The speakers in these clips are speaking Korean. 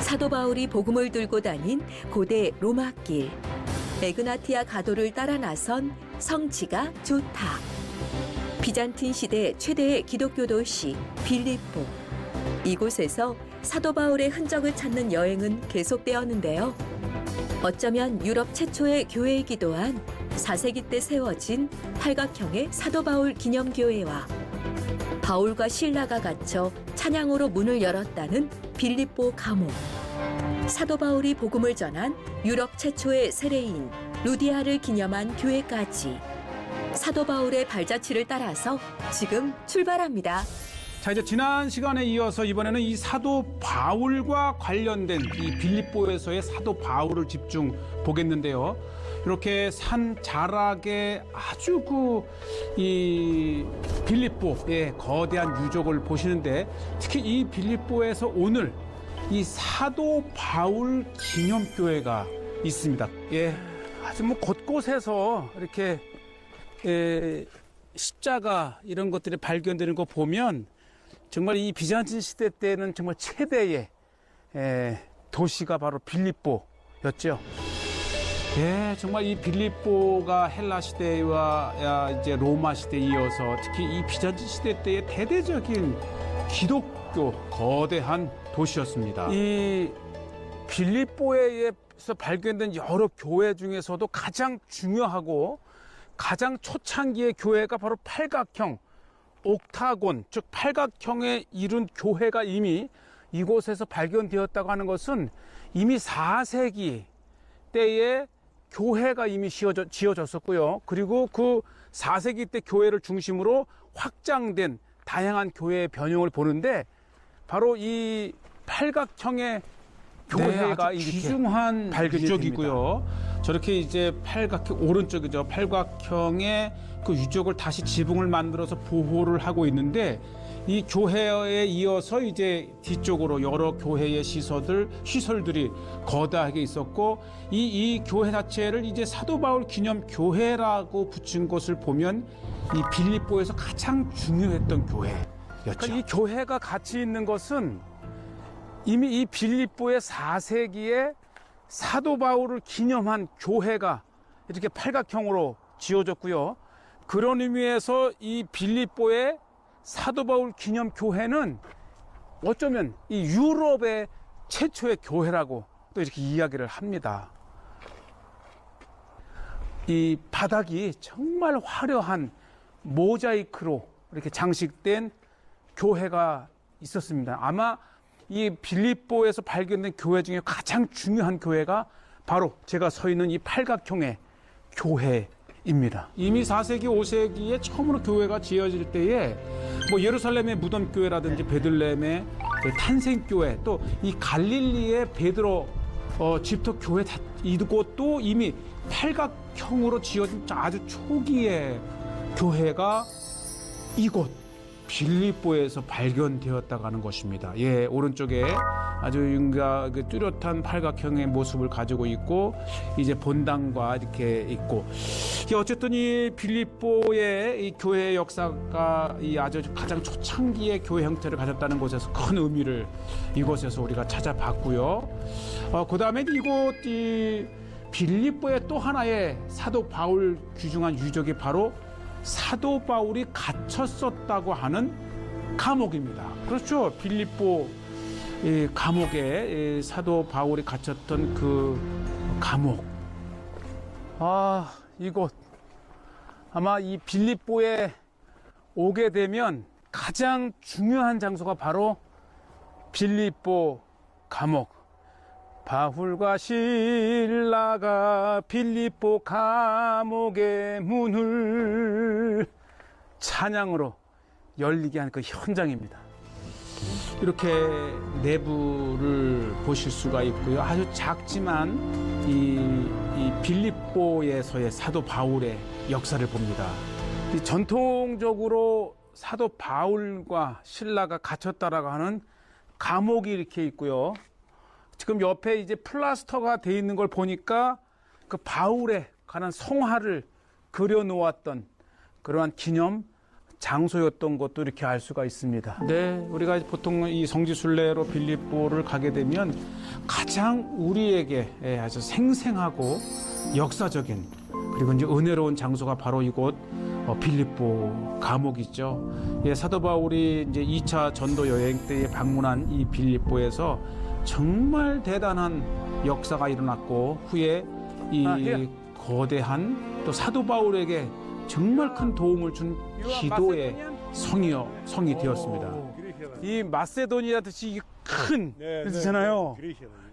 사도 바울이 복음을 들고 다닌 고대 로마길. 에그나티아 가도를 따라 나선 성지가 좋다. 비잔틴 시대 최대의 기독교 도시 빌립보. 이곳에서 사도 바울의 흔적을 찾는 여행은 계속되었는데요. 어쩌면 유럽 최초의 교회이기도 한 4세기 때 세워진 팔각형의 사도 바울 기념교회와 바울과 실라가 갇혀 찬양으로 문을 열었다는 빌립보 감옥. 사도 바울이 복음을 전한 유럽 최초의 세례인 루디아를 기념한 교회까지. 사도 바울의 발자취를 따라서 지금 출발합니다. 자, 이제 지난 시간에 이어서 이번에는 이 사도 바울과 관련된 이 빌립보에서의 사도 바울을 집중 보겠는데요. 이렇게 산 자락에 아주 이 빌립보의 거대한 유적을 보시는데, 특히 이 빌립보에서 오늘 이 사도 바울 기념교회가 있습니다. 예, 아주 곳곳에서 이렇게 십자가 이런 것들이 발견되는 거 보면 정말 이 비잔틴 시대 때는 정말 최대의 도시가 바로 빌립보였죠. 예, 정말 이 빌립보가 헬라 시대와 이제 로마 시대에 이어서 특히 이 비잔틴 시대 때의 대대적인 기독교 거대한 도시였습니다. 이 빌립보에서 발견된 여러 교회 중에서도 가장 중요하고 가장 초창기의 교회가 바로 팔각형, 옥타곤, 즉 팔각형에 이룬 교회가 이미 이곳에서 발견되었다고 하는 것은 이미 4세기 때에 교회가 이미 지어졌었고요. 그리고 그 4세기 때 교회를 중심으로 확장된 다양한 교회의 변형을 보는데 바로 이 팔각형의 교회가 네, 귀중한 유적이고요. 저렇게 이제 팔각형 오른쪽이죠. 팔각형의 그 유적을 다시 지붕을 만들어서 보호를 하고 있는데, 이 교회에 이어서 이제 뒤쪽으로 여러 교회의 시설들이 거대하게 있었고, 이 교회 자체를 이제 사도 바울 기념 교회라고 붙인 것을 보면 이 빌립보에서 가장 중요했던 교회였죠. 그러니까 이 교회가 가치 있는 것은 이미 이 빌립보의 4세기에 사도 바울을 기념한 교회가 이렇게 팔각형으로 지어졌고요. 그런 의미에서 이 빌립보의 사도 바울 기념 교회는 어쩌면 이 유럽의 최초의 교회라고 또 이렇게 이야기를 합니다. 이 바닥이 정말 화려한 모자이크로 이렇게 장식된 교회가 있었습니다. 아마 이 빌립보에서 발견된 교회 중에 가장 중요한 교회가 바로 제가 서 있는 이 팔각형의 교회입니다. 이미 4세기, 5세기에 처음으로 교회가 지어질 때에 예루살렘의 무덤교회라든지 베들레헴의 탄생교회, 또 이 갈릴리의 베드로 집터교회, 이곳도 이미 팔각형으로 지어진 아주 초기의 교회가 이곳 빌립보에서 발견되었다고 하는 것입니다. 예, 오른쪽에 아주 뚜렷한 팔각형의 모습을 가지고 있고, 이제 본당과 이렇게 있고, 어쨌든 이 빌립보의 이 교회 역사가 이 아주 가장 초창기의 교회 형태를 가졌다는 것에서 큰 의미를 이곳에서 우리가 찾아봤고요. 그 다음에 이 빌립보의 또 하나의 사도 바울 귀중한 유적이 바로 사도 바울이 갇혔었다고 하는 감옥입니다. 그렇죠. 빌립보 감옥에 사도 바울이 갇혔던 그 감옥. 이곳 아마 이 빌립보에 오게 되면 가장 중요한 장소가 바로 빌립보 감옥. 바울과 실라가 빌립보 감옥의 문을 찬양으로 열리게 한 그 현장입니다. 이렇게 내부를 보실 수가 있고요. 아주 작지만 이 빌립보에서의 사도 바울의 역사를 봅니다. 전통적으로 사도 바울과 실라가 갇혔다라고 하는 감옥이 이렇게 있고요. 지금 옆에 이제 플라스터가 돼 있는 걸 보니까 그 바울에 관한 성화를 그려 놓았던 그러한 기념 장소였던 것도 이렇게 알 수가 있습니다. 네, 우리가 보통 이 성지순례로 빌립보를 가게 되면 가장 우리에게 아주 생생하고 역사적인 그리고 이제 은혜로운 장소가 바로 이곳 빌립보 감옥이죠. 예, 사도 바울이 이제 2차 전도 여행 때에 방문한 이 빌립보에서 정말 대단한 역사가 일어났고 후에 이 거대한 또 사도 바울에게 정말 큰 도움을 준 기도의 성이 되었습니다. 이 마세도니아 듯이 큰 뜻이잖아요.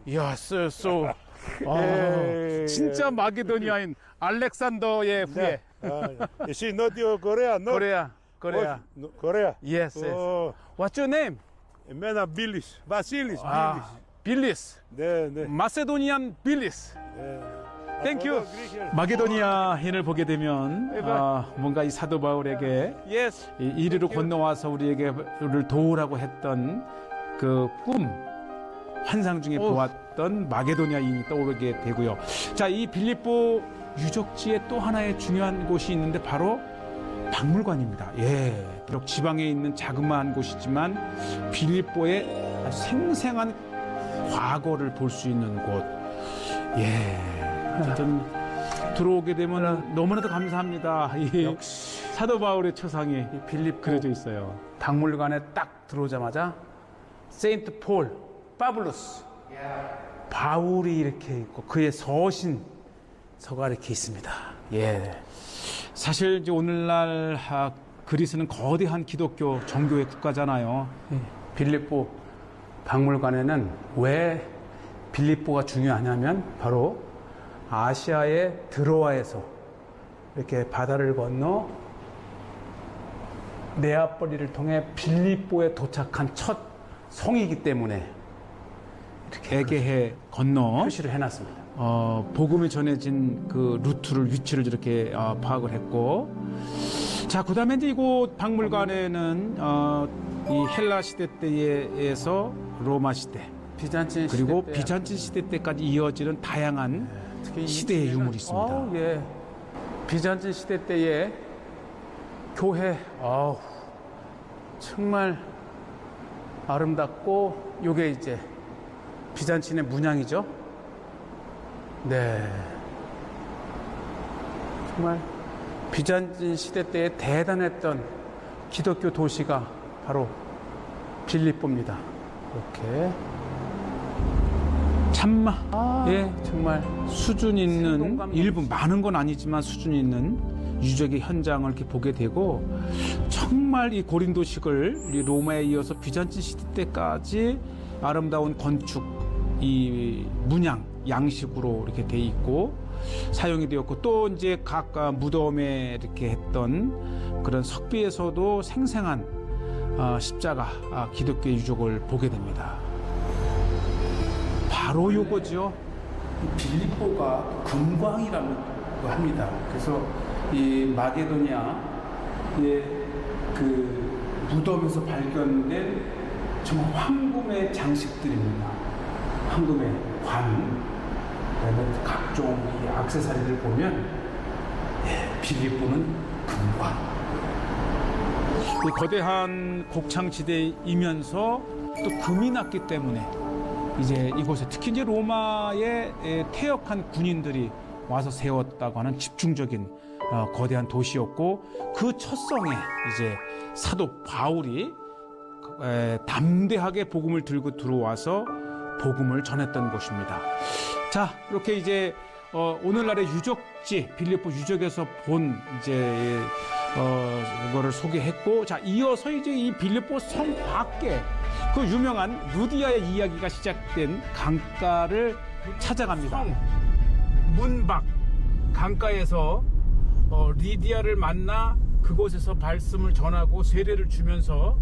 이야, 쏘. 진짜 마게도니아인 알렉산더의 후예. Is it not your Korea? No. Korea. Korea. Yes. What's your name? Mena Bilis. Basilis. 빌리스. 네, 네. 마세도니안 빌리스. 땡큐. Greek. 마게도니아인을 보게 되면 뭔가 이 사도 바울에게 이 이리로 건너와서 우리를 도우라고 했던 그 꿈 환상 중에 보았던 마게도니아인이 떠오르게 되고요. 자, 이 빌립보 유적지에 또 하나의 중요한 곳이 있는데 바로 박물관입니다. 예, 비록 지방에 있는 자그마한 곳이지만 빌립보의 아주 생생한 과거를 볼 수 있는 곳. 예, 하여튼 들어오게 되면 너무나도 감사합니다. 역시 사도 바울의 초상이 빌립 그려져 있어요. 박물관에 딱 들어오자마자 세인트 폴, 파블루스, 바울이 이렇게 있고 그의 서가 이렇게 있습니다. 예. 사실 이제 오늘날 그리스는 거대한 기독교 정교의 국가잖아요. 빌립보 박물관에는 왜 빌립보가 중요하냐면 바로 아시아의 드로아에서 이렇게 바다를 건너 네아폴리를 통해 빌립보에 도착한 첫 성이기 때문에 이렇게 에게해 건너 표시를 해놨습니다. 복음이 전해진 그 루트를 위치를 이렇게 파악을 했고, 자, 그다음에 이제 이곳 박물관에는 이 헬라 시대 때에서 로마 시대, 비잔틴 그리고 시대 비잔틴 시대 때까지 이어지는 다양한 시대의 유물이 있습니다. 예. 비잔틴 시대 때의 교회, 정말 아름답고, 요게 이제 비잔틴의 문양이죠. 네. 정말 비잔틴 시대 때에 대단했던 기독교 도시가 바로 빌립보입니다. 이렇게 참마. 예, 정말 수준 있는 일부 많은 건 아니지만 수준 있는 유적의 현장을 이렇게 보게 되고, 정말 이 고린도식을 이 로마에 이어서 비잔틴 시대 때까지 아름다운 건축 이 문양 양식으로 이렇게 돼 있고 사용이 되었고, 또 이제 각 무덤에 이렇게 했던 그런 석비에서도 생생한 십자가 기독교의 유적을 보게 됩니다. 바로 요거죠. 빌립보가 금광이라고 합니다. 그래서 이 마게도니아의 그 무덤에서 발견된 정말 황금의 장식들입니다. 황금의 관, 그다음에 각종 이 액세서리를 보면 빌립보는 금광. 이 거대한 곡창지대이면서 또 금이 났기 때문에 이제 이곳에 특히 이제 로마에 퇴역한 군인들이 와서 세웠다고 하는 집중적인 거대한 도시였고, 그 첫성에 이제 사도 바울이 담대하게 복음을 들고 들어와서 복음을 전했던 곳입니다. 자, 이렇게 이제 오늘날의 유적지 빌립보 유적에서 본 이제 이거를 소개했고, 자, 이어서 이제 이 빌립보 성 밖에 그 유명한 루디아의 이야기가 시작된 강가를 찾아갑니다. 문 밖 강가에서 리디아를 만나 그곳에서 말씀을 전하고 세례를 주면서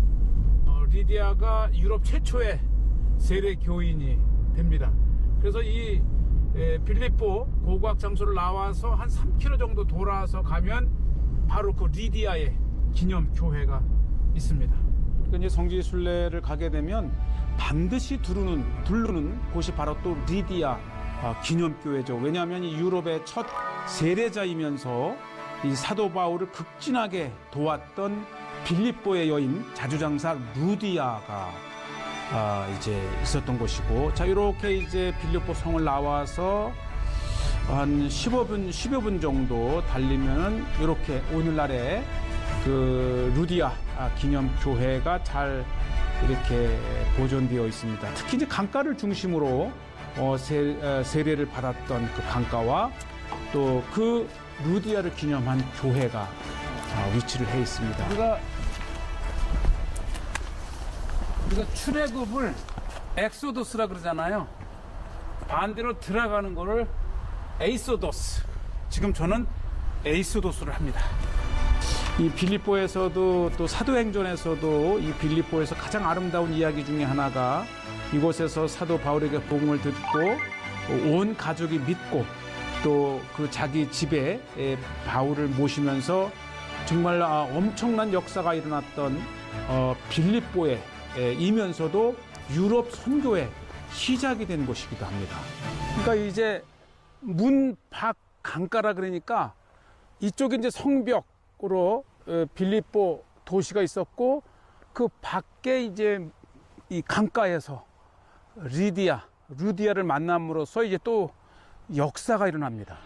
리디아가 유럽 최초의 세례 교인이 됩니다. 그래서 이 빌립보 고고학 장소를 나와서 한 3km 정도 돌아서 가면 바로 그 리디아의 기념 교회가 있습니다. 이제 성지 순례를 가게 되면 반드시 두르는 곳이 바로 또 리디아 기념교회죠. 왜냐하면 이 유럽의 첫 세례자이면서 이 사도 바울을 극진하게 도왔던 빌립보의 여인 자주장사 루디아가 이제 있었던 곳이고, 자 이렇게 이제 빌립보 성을 나와서 한 10여 분 정도 달리면은 이렇게 오늘날의 그 루디아 기념 교회가 잘 이렇게 보존되어 있습니다. 특히 이제 강가를 중심으로 세례를 받았던 그 강가와 또 그 루디아를 기념한 교회가 위치를 해 있습니다. 우리가 출애굽을 엑소도스라 그러잖아요. 반대로 들어가는 거를 에이소도스. 지금 저는 에이소도스를 합니다. 이 빌립보에서도 또 사도행전에서도 이 빌립보에서 가장 아름다운 이야기 중에 하나가 이곳에서 사도 바울에게 복음을 듣고 온 가족이 믿고 또 그 자기 집에 바울을 모시면서 정말 엄청난 역사가 일어났던 빌립보에 이면서도 유럽 선교의 시작이 된 곳이기도 합니다. 그러니까 이제 문 밖 강가라 그러니까 이쪽에 이제 성벽으로 빌립보 도시가 있었고 그 밖에 이제 이 강가에서 루디아를 만남으로써 이제 또 역사가 일어납니다.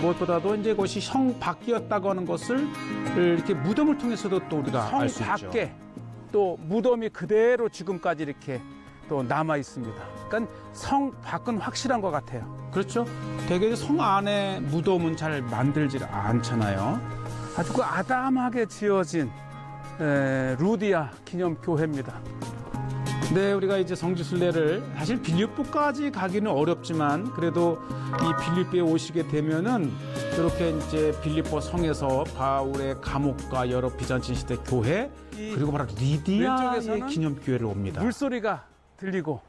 무엇보다도 이제 그것이 성 밖이었다고 하는 것을 이렇게 무덤을 통해서도 또 우리가 알 수 있죠. 성 밖에 또 무덤이 그대로 지금까지 이렇게 또 남아 있습니다. 그러니까 성 밖은 확실한 것 같아요. 그렇죠? 되게 성 안에 무덤은 잘 만들질 않잖아요. 아주 그 아담하게 지어진 루디아 기념교회입니다. 네, 우리가 이제 성지순례를 사실 빌립보까지 가기는 어렵지만 그래도 이 빌립보에 오시게 되면은 이렇게 이제 빌립보 성에서 바울의 감옥과 여러 비잔틴 시대 교회 그리고 바로 리디아의 기념교회를 옵니다. 물소리가 들리고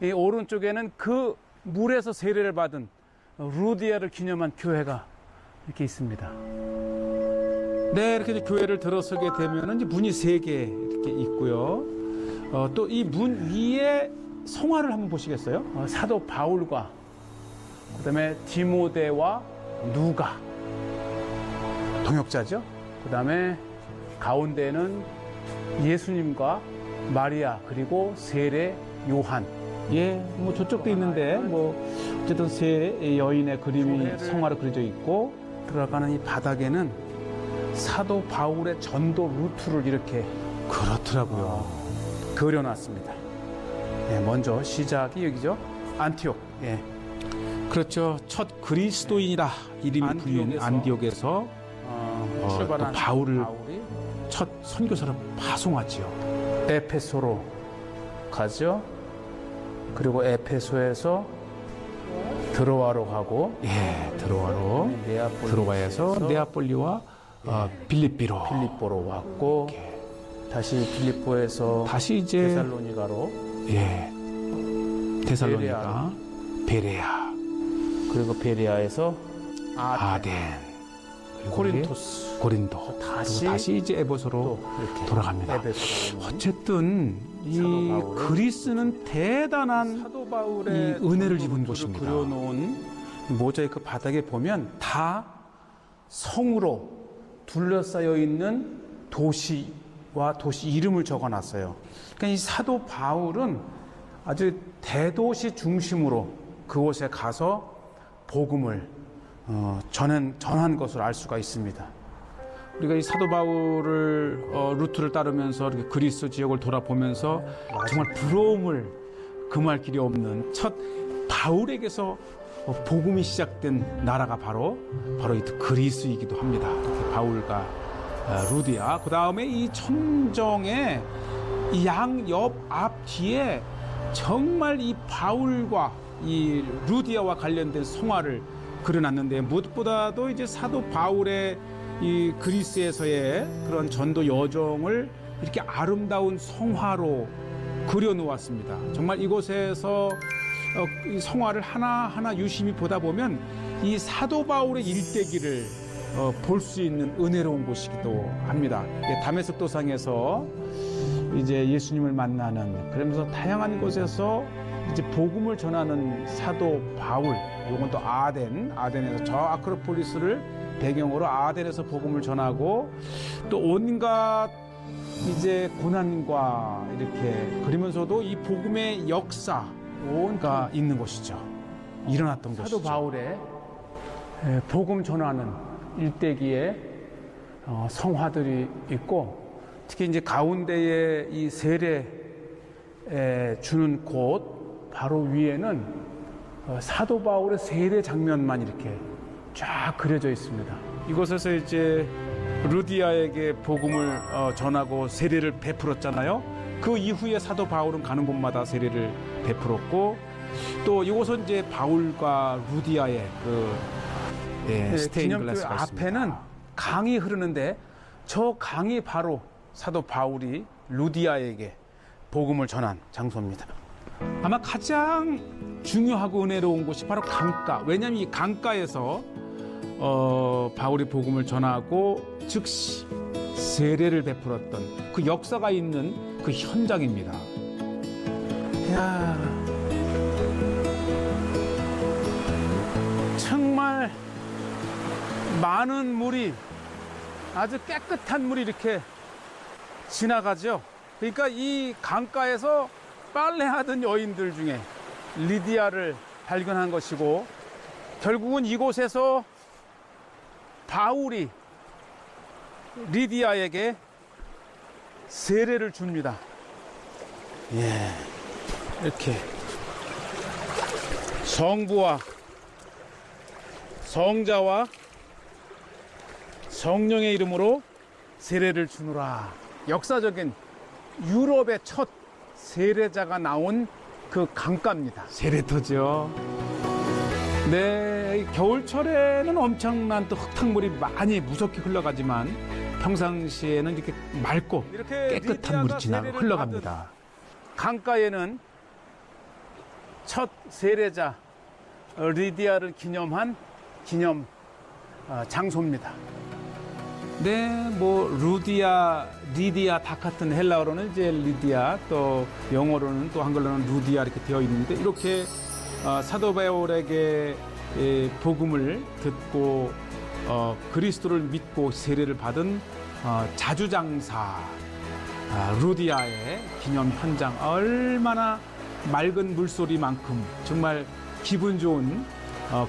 이 오른쪽에는 그 물에서 세례를 받은 루디아를 기념한 교회가 이렇게 있습니다. 네, 이렇게 이제 교회를 들어서게 되면은 이제 문이 3개 이렇게 있고요. 또 이 문 위에 성화를 한번 보시겠어요? 사도 바울과 그다음에 디모데와 누가 동역자죠. 그다음에 가운데는 예수님과 마리아 그리고 세례 요한. 예, 뭐 저쪽도 있는데 뭐 어쨌든 세 여인의 그림이 성화로 그려져 있고 들어가는 이 바닥에는 사도 바울의 전도 루트를 이렇게 그렇더라고요. 그려놨습니다. 예, 먼저 시작이 여기죠. 안티옥. 예. 그렇죠. 첫 그리스도인이라 이름이 불리는 안디옥에서 출발한 바울이 첫 선교사를 파송하지요. 에페소로 가죠. 그리고 에페소에서 드로아로 가고, 예, 드로아로 드로아에서 네아폴리와 빌립보로 왔고, 다시 빌립보에서 다시 이제 데살로니가로, 예, 데살로니가, 베레아, 그리고 베레아에서 아덴, 고린도, 다시 이제 에베소로 돌아갑니다. 어쨌든 이 그리스는 대단한 사도 바울의 이 은혜를 입은 곳입니다. 그려놓은 모자이크 바닥에 보면 다 성으로 둘러싸여 있는 도시와 도시 이름을 적어놨어요. 그러니까 이 사도 바울은 아주 대도시 중심으로 그곳에 가서 복음을 전한 것을 알 수가 있습니다. 우리가 이 사도 바울을 루트를 따르면서 이렇게 그리스 지역을 돌아보면서 정말 부러움을 금할 길이 없는 첫 바울에게서 복음이 시작된 나라가 바로 이 그리스이기도 합니다. 바울과 루디아, 그 다음에 이 천정의 이 양옆 앞 뒤에 정말 이 바울과 이 루디아와 관련된 성화를 그려놨는데 무엇보다도 이제 사도 바울의 이 그리스에서의 그런 전도 여정을 이렇게 아름다운 성화로 그려놓았습니다. 정말 이곳에서 이 성화를 하나하나 유심히 보다 보면 이 사도 바울의 일대기를 볼 수 있는 은혜로운 곳이기도 합니다. 다메섹 도상에서 이제 예수님을 만나는, 그러면서 다양한 곳에서 이제 복음을 전하는 사도 바울, 요건 또 아덴에서 저 아크로폴리스를 배경으로 아덴에서 복음을 전하고 또 온갖 이제 고난과 이렇게 그러면서도 이 복음의 역사가 있는 곳이죠. 일어났던 곳이죠. 사도 바울의 복음 전하는 일대기에 성화들이 있고 특히 이제 가운데에 이 세례 주는 곳 바로 위에는 사도 바울의 세례 장면만 이렇게 쫙 그려져 있습니다. 이곳에서 이제 루디아에게 복음을 전하고 세례를 베풀었잖아요. 그 이후에 사도 바울은 가는 곳마다 세례를 베풀었고 또 이곳은 이제 바울과 루디아의 그 스테인글라스가 있습니다. 앞에는 강이 흐르는데 저 강이 바로 사도 바울이 루디아에게 복음을 전한 장소입니다. 아마 가장 중요하고 은혜로운 곳이 바로 강가. 왜냐하면 이 강가에서 바울이 복음을 전하고 즉시 세례를 베풀었던 그 역사가 있는 그 현장입니다. 이야, 정말 많은 물이 아주 깨끗한 물이 이렇게 지나가죠. 그러니까 이 강가에서 빨래하던 여인들 중에 리디아를 발견한 것이고 결국은 이곳에서 바울이 리디아에게 세례를 줍니다. 예, 이렇게 성부와 성자와 성령의 이름으로 세례를 주노라. 역사적인 유럽의 첫 세례자가 나온 그 강가입니다. 세례터죠. 네, 겨울철에는 엄청난 또 흙탕물이 많이 무섭게 흘러가지만 평상시에는 이렇게 맑고 이렇게 깨끗한 물이 지나가 흘러갑니다. 강가에는 첫 세례자 리디아를 기념한 기념 장소입니다. 네, 뭐 루디아, 리디아 다 같은 헬라어로는 이제 리디아, 또 영어로는 또 한글로는 루디아 이렇게 되어 있는데 이렇게 사도 바울에게 복음을 듣고 그리스도를 믿고 세례를 받은 자주장사 루디아의 기념 현장, 얼마나 맑은 물소리만큼 정말 기분 좋은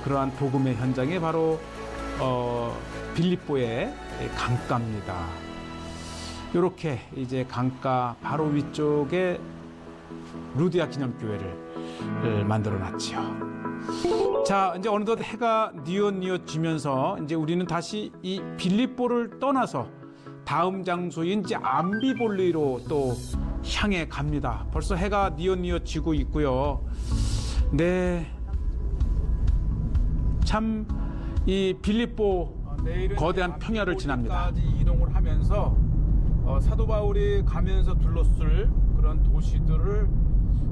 그러한 복음의 현장이 바로 빌립보의 강가입니다. 이렇게 이제 강가 바로 위쪽에 루디아 기념교회를 만들어 놨지요. 자, 이제 어느덧 해가 뉘엿뉘엿지면서 이제 우리는 다시 이 빌립보를 떠나서 다음 장소인 이제 암비볼리로 또 향해 갑니다. 벌써 해가 뉘엿뉘엿지고 있고요. 네, 참 이 빌립보 거대한 평야를 지납니다. 이동을 하면서 사도 바울이 가면서 둘러쓸 그런 도시들을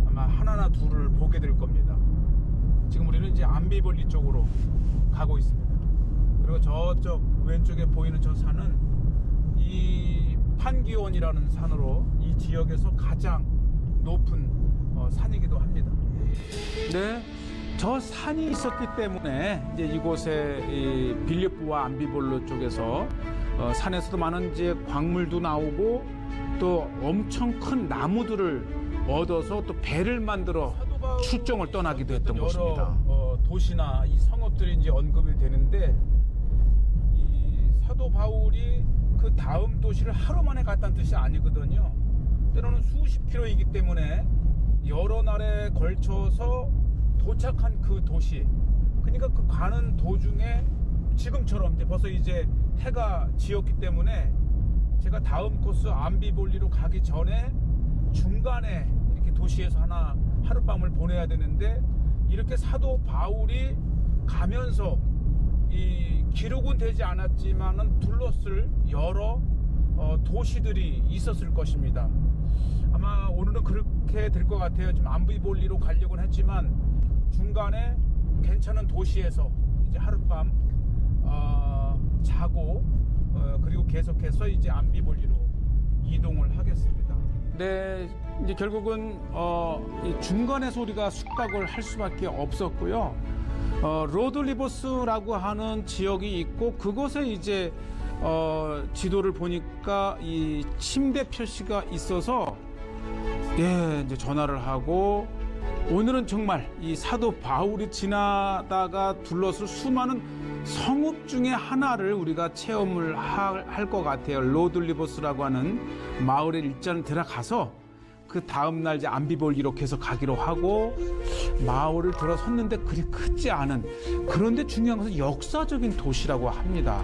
아마 하나나 둘을 보게 될 겁니다. 지금 우리는 이제 암비볼리 쪽으로 가고 있습니다. 그리고 저쪽 왼쪽에 보이는 저 산은 이 판기온이라는 산으로 이 지역에서 가장 높은 산이기도 합니다. 네, 저 산이 있었기 때문에 이제 이곳에 이 빌립보와 암비볼로 쪽에서 산에서도 많은 이제 광물도 나오고 또 엄청 큰 나무들을 얻어서 또 배를 만들어 출정을 떠나기도 했던 곳입니다. 도시나 이 성읍들이 이제 언급이 되는데 이 사도 바울이 그 다음 도시를 하루 만에 갔다는 뜻이 아니거든요. 때로는 수십 킬로이기 때문에 여러 날에 걸쳐서 도착한 그 도시, 그러니까 그 가는 도중에 지금처럼 이제 벌써 이제 해가 지었기 때문에 제가 다음 코스 암비볼리로 가기 전에 중간에 이렇게 도시에서 하룻밤을 보내야 되는데 이렇게 사도 바울이 가면서 이 기록은 되지 않았지만은 둘러쓸 여러 도시들이 있었을 것입니다. 아마 오늘은 그렇게 될 것 같아요. 지금 암비볼리로 가려고는 했지만 중간에 괜찮은 도시에서 이제 하룻밤 자고 그리고 계속해서 이제 암비볼리로 이동을 하겠습니다. 네, 이제 결국은 이 중간에서 우리가 숙박을 할 수밖에 없었고요. 로드리버스라고 하는 지역이 있고 그곳에 이제 지도를 보니까 이 침대 표시가 있어서 이제 전화를 하고 오늘은 정말 이 사도 바울이 지나다가 둘러쓸 수많은 성읍 중에 하나를 우리가 체험을 할 것 같아요. 로드리버스라고 하는 마을에 일단 들어가서 그 다음 날 이제 암비볼 이렇게 해서 가기로 하고 마을을 들어섰는데 그리 크지 않은 그런데 중요한 것은 역사적인 도시라고 합니다.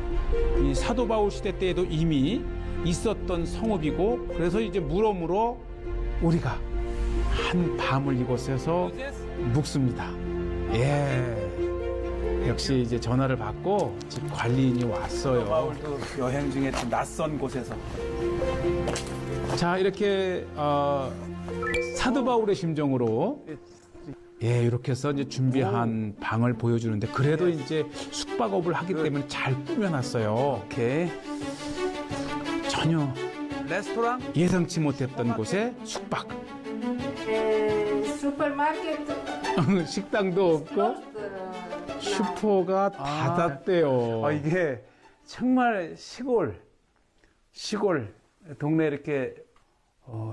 이 사도 바울 시대 때에도 이미 있었던 성읍이고 그래서 이제 물어물어 우리가 한 밤을 이곳에서 묵습니다. 역시 이제 전화를 받고 집 관리인이 왔어요. 바울도 여행 중에 좀 낯선 곳에서. 자, 이렇게 사도 바울의 심정으로 이렇게 해서 이제 준비한 방을 보여주는데 그래도 이제 숙박업을 하기 때문에 잘 꾸며놨어요. 이렇게 전혀 레스토랑 예상치 못했던 곳에 숙박. 슈퍼마켓 식당도 없고 슈퍼가 닫았대요. 이게 정말 시골 동네 이렇게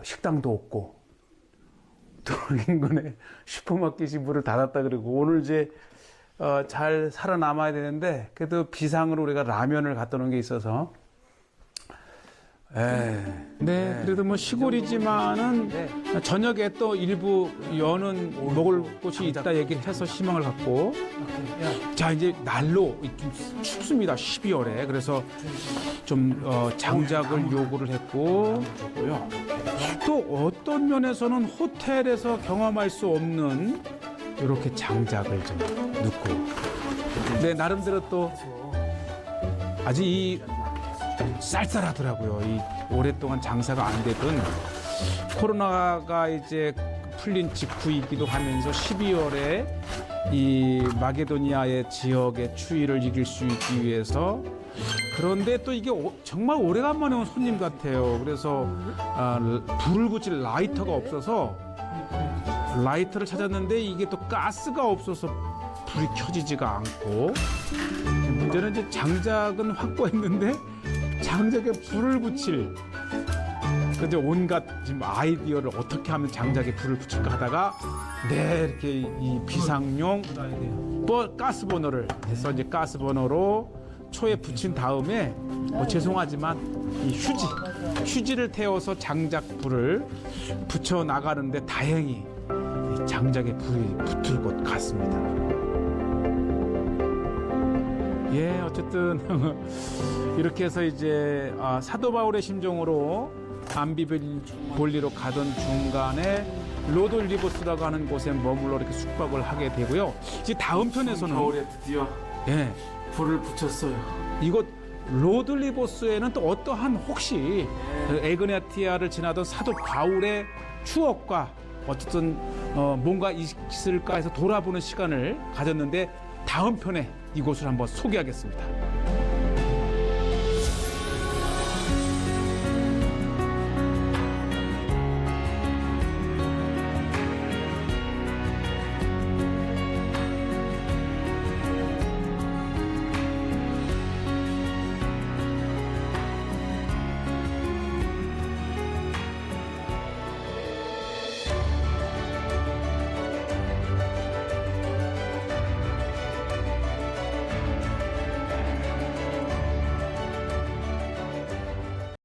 식당도 없고 또 인근에 슈퍼마켓이 문을 닫았다 그러고 오늘 이제 잘 살아남아야 되는데 그래도 비상으로 우리가 라면을 갖다 놓은 게 있어서 그래도 뭐 시골이지만은 저녁에 또 일부 여는 먹을 곳이 있다 얘기를 해서 희망을 갖고 자 이제 날로 좀 춥습니다. 12월에 그래서 좀 장작을 요구를 했고 또 어떤 면에서는 호텔에서 경험할 수 없는 이렇게 장작을 좀 넣고 나름대로 또 아주 이 쌀쌀하더라고요. 이 오랫동안 장사가 안 되던 코로나가 이제 풀린 직후이기도 하면서 12월에 이 마게도니아의 지역의 추위를 이길 수 있기 위해서 그런데 또 이게 정말 오래간만에 온 손님 같아요. 그래서 불을 붙일 라이터가 없어서 라이터를 찾았는데 이게 또 가스가 없어서 불이 켜지지가 않고 문제는 이제 장작은 확보했는데 장작에 불을 붙일 근데 온갖 지금 아이디어를 어떻게 하면 장작에 불을 붙일까 하다가 이렇게 이 비상용 가스버너를 해서 이제 가스버너로 초에 붙인 다음에 죄송하지만 이 휴지를 태워서 장작 불을 붙여 나가는데 다행히 이 장작에 불이 붙을 것 같습니다. 어쨌든 이렇게 해서 이제 사도 바울의 심정으로 암비볼리로 가던 중간에 로드리버스라고 하는 곳에 머물러 이렇게 숙박을 하게 되고요. 이제 다음 편에서는 겨울에 드디어 불을 붙였어요. 이곳 로드리버스에는 또 어떠한 혹시 에그나티아를 지나던 사도 바울의 추억과 어쨌든 뭔가 있을까 해서 돌아보는 시간을 가졌는데 다음 편에 이곳을 한번 소개하겠습니다.